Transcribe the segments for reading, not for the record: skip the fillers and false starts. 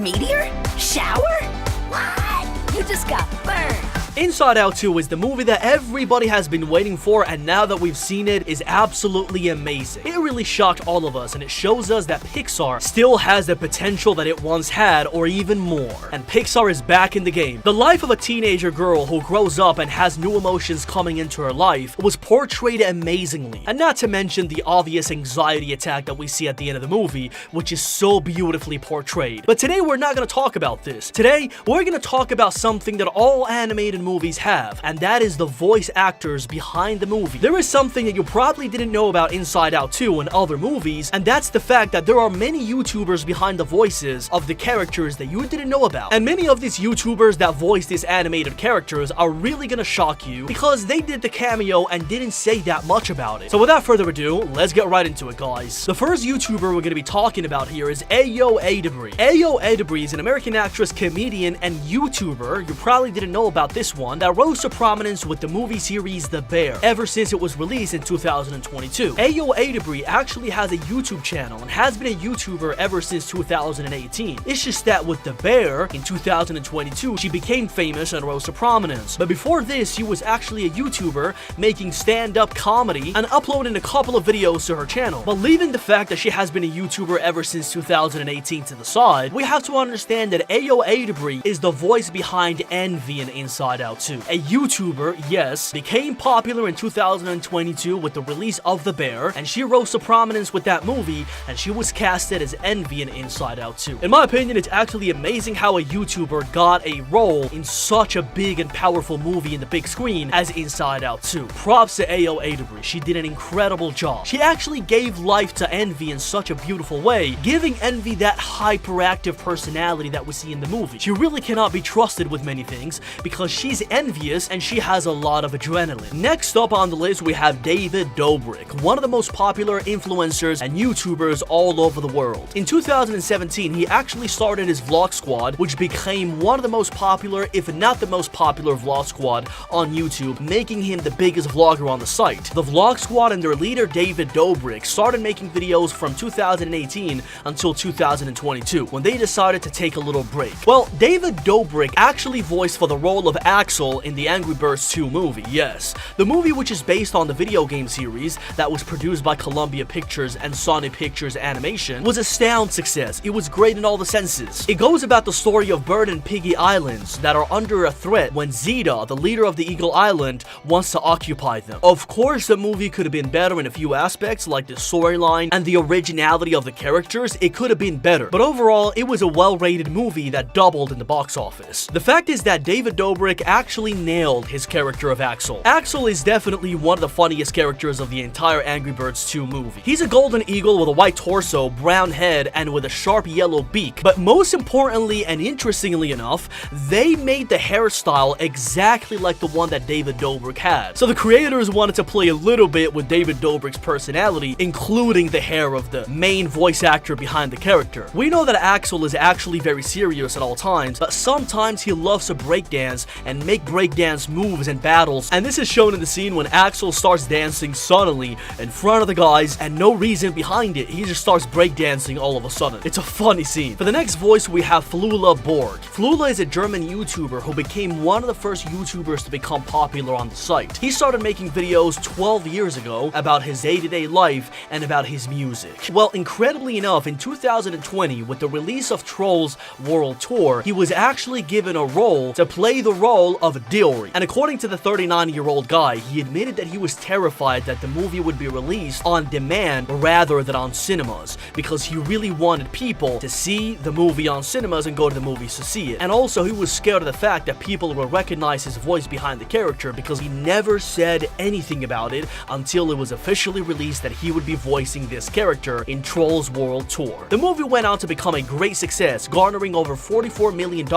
Meteor? Shower? What? You just got burned. Inside Out 2 is the movie that everybody has been waiting for, and now that we've seen it, is absolutely amazing. It really shocked all of us, and it shows us that Pixar still has the potential that it once had, or even more. And Pixar is back in the game. The life of a teenager girl who grows up and has new emotions coming into her life was portrayed amazingly. And not to mention the obvious anxiety attack that we see at the end of the movie, which is so beautifully portrayed. But today we're not going to talk about this. Today, we're going to talk about something that all animated movies have, and that is the voice actors behind the movie. There is something that you probably didn't know about Inside Out 2 and other movies, and that's the fact that there are many YouTubers behind the voices of the characters that you didn't know about. And many of these YouTubers that voice these animated characters are really gonna shock you because they did the cameo and didn't say that much about it. So without further ado, let's get right into it, guys. The first YouTuber we're gonna be talking about here is Ayo Edebiri. Ayo Edebiri is an American actress, comedian, and YouTuber. You probably didn't know about this one, that rose to prominence with the movie series The Bear ever since it was released in 2022. Ayo Edebiri actually has a YouTube channel and has been a YouTuber ever since 2018. It's just that with The Bear in 2022, she became famous and rose to prominence. But before this, she was actually a YouTuber making stand-up comedy and uploading a couple of videos to her channel. But leaving the fact that she has been a YouTuber ever since 2018 to the side, we have to understand that Ayo Edebiri is the voice behind Ennui in Inside Out 2. A YouTuber, yes, became popular in 2022 with the release of The Bear, and she rose to prominence with that movie, and she was casted as Ennui in Inside Out 2. In my opinion, it's actually amazing how a YouTuber got a role in such a big and powerful movie in the big screen as Inside Out 2. Props to Ayo Edebiri, she did an incredible job. She actually gave life to Ennui in such a beautiful way, giving Ennui that hyperactive personality that we see in the movie. She really cannot be trusted with many things because she's envious and she has a lot of adrenaline. Next up on the list, we have David Dobrik, one of the most popular influencers and YouTubers all over the world. In 2017, he actually started his vlog squad, which became one of the most popular, if not the most popular vlog squad on YouTube, making him the biggest vlogger on the site. The vlog squad and their leader David Dobrik started making videos from 2018 until 2022, when they decided to take a little break. Well, David Dobrik actually voiced for the role of Axel in the Angry Birds 2 movie, yes. The movie, which is based on the video game series that was produced by Columbia Pictures and Sony Pictures Animation, was a sound success. It was great in all the senses. It goes about the story of Bird and Piggy Islands that are under a threat when Zeta, the leader of the Eagle Island, wants to occupy them. Of course, the movie could have been better in a few aspects, like the storyline and the originality of the characters. It could have been better, but overall, it was a well-rated movie that doubled in the box office. The fact is that David Dobrik actually nailed his character of Axel. Axel is definitely one of the funniest characters of the entire Angry Birds 2 movie. He's a golden eagle with a white torso, brown head, and with a sharp yellow beak. But most importantly and interestingly enough, they made the hairstyle exactly like the one that David Dobrik had. So the creators wanted to play a little bit with David Dobrik's personality, including the hair of the main voice actor behind the character. We know that Axel is actually very serious at all times, but sometimes he loves to breakdance and make breakdance moves and battles, and this is shown in the scene when Axel starts dancing suddenly in front of the guys and no reason behind it. He just starts breakdancing all of a sudden. It's a funny scene. For the next voice, we have Flula Borg. Flula is a German YouTuber who became one of the first YouTubers to become popular on the site. He started making videos 12 years ago about his day-to-day life and about his music. Well, incredibly enough, in 2020, with the release of Trolls World Tour, he was actually given a role to play the role of Diori. And according to the 39-year-old guy, he admitted that he was terrified that the movie would be released on demand rather than on cinemas, because he really wanted people to see the movie on cinemas and go to the movies to see it. And also, he was scared of the fact that people will recognize his voice behind the character, because he never said anything about it until it was officially released that he would be voicing this character in Trolls World Tour. The movie went on to become a great success, garnering over $44 million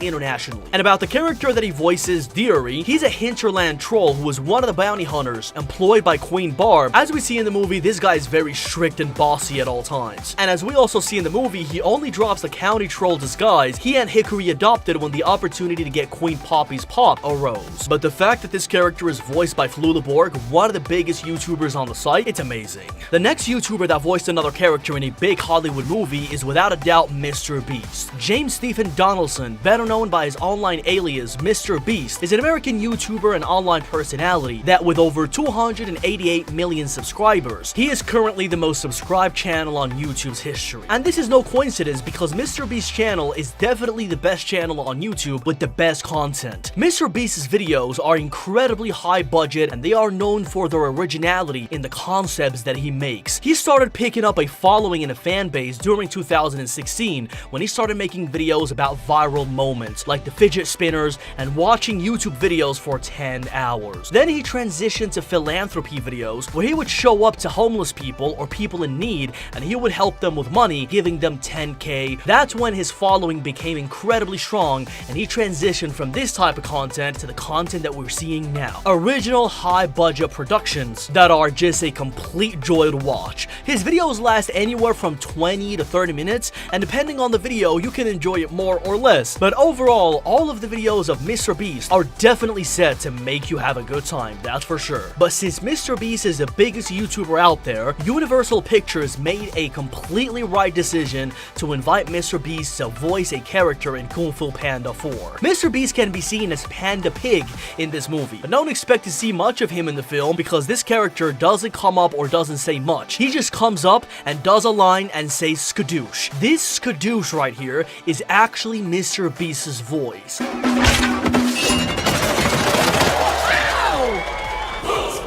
internationally. And about the character that he voices Deary. He's a hinterland troll who is one of the bounty hunters employed by Queen Barb. As we see in the movie, this guy is very strict and bossy at all times. And as we also see in the movie, he only drops the county troll disguise he and Hickory adopted when the opportunity to get Queen Poppy's pop arose. But the fact that this character is voiced by Flula Borg, one of the biggest YouTubers on the site, it's amazing. The next YouTuber that voiced another character in a big Hollywood movie is without a doubt MrBeast. James Stephen Donaldson, better known by his online alias MrBeast, is an American YouTuber and online personality that with over 288 million subscribers, he is currently the most subscribed channel on YouTube's history. And this is no coincidence because MrBeast's channel is definitely the best channel on YouTube with the best content. MrBeast's videos are incredibly high budget and they are known for their originality in the concepts that he makes. He started picking up a following and a fan base during 2016 when he started making videos about viral moments like the fidget spinners and watching YouTube videos for 10 hours. Then he transitioned to philanthropy videos where he would show up to homeless people or people in need and he would help them with money, giving them 10k. That's when his following became incredibly strong and he transitioned from this type of content to the content that we're seeing now. Original high budget productions that are just a complete joy to watch. His videos last anywhere from 20 to 30 minutes and depending on the video you can enjoy it more or less. But overall, all of the videos of MrBeast are definitely set to make you have a good time, that's for sure. But since MrBeast is the biggest YouTuber out there, Universal Pictures made a completely right decision to invite MrBeast to voice a character in Kung Fu Panda 4. MrBeast can be seen as Panda Pig in this movie, but don't expect to see much of him in the film because this character doesn't come up or doesn't say much. He just comes up and does a line and says skadoosh. This skadoosh right here is actually MrBeast's voice.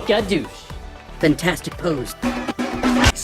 Skadoosh. Fantastic pose.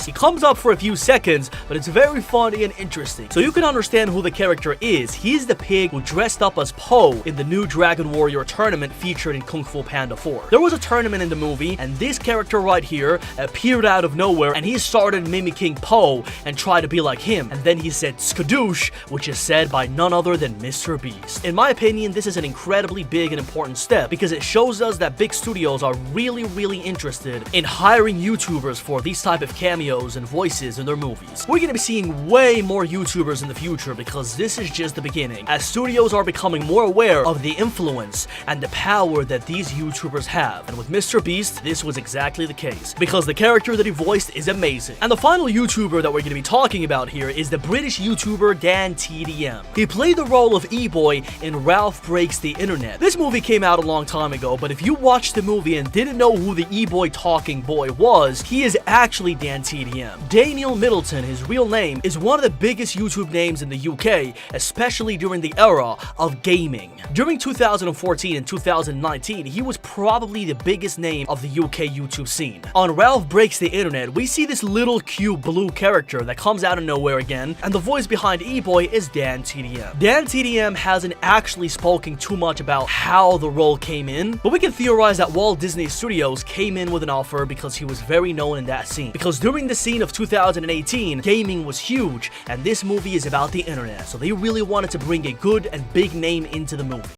He comes up for a few seconds, but it's very funny and interesting. So you can understand who the character is. He's the pig who dressed up as Po in the new Dragon Warrior tournament featured in Kung Fu Panda 4. There was a tournament in the movie, and this character right here appeared out of nowhere, and he started mimicking Po and tried to be like him. And then he said skadoosh, which is said by none other than MrBeast. In my opinion, this is an incredibly big and important step because it shows us that big studios are really interested in hiring YouTubers for these type of cameos and voices in their movies. We're gonna be seeing way more YouTubers in the future because this is just the beginning, as studios are becoming more aware of the influence and the power that these YouTubers have. And with MrBeast, this was exactly the case, because the character that he voiced is amazing. And the final YouTuber that we're gonna be talking about here is the British YouTuber DanTDM. He played the role of E-Boy in Ralph Breaks the Internet. This movie came out a long time ago, but if you watched the movie and didn't know who the E-Boy talking boy was, he is actually DanTDM. Daniel Middleton, his real name, is one of the biggest YouTube names in the UK, especially during the era of gaming. During 2014 and 2019, he was probably the biggest name of the UK YouTube scene. On Ralph Breaks the Internet, we see this little cute blue character that comes out of nowhere again, and the voice behind E-Boy is DanTDM. DanTDM hasn't actually spoken too much about how the role came in, but we can theorize that Walt Disney Studios came in with an offer because he was very known in that scene. Because during the scene of 2018, gaming was huge, and this movie is about the internet, so they really wanted to bring a good and big name into the movie.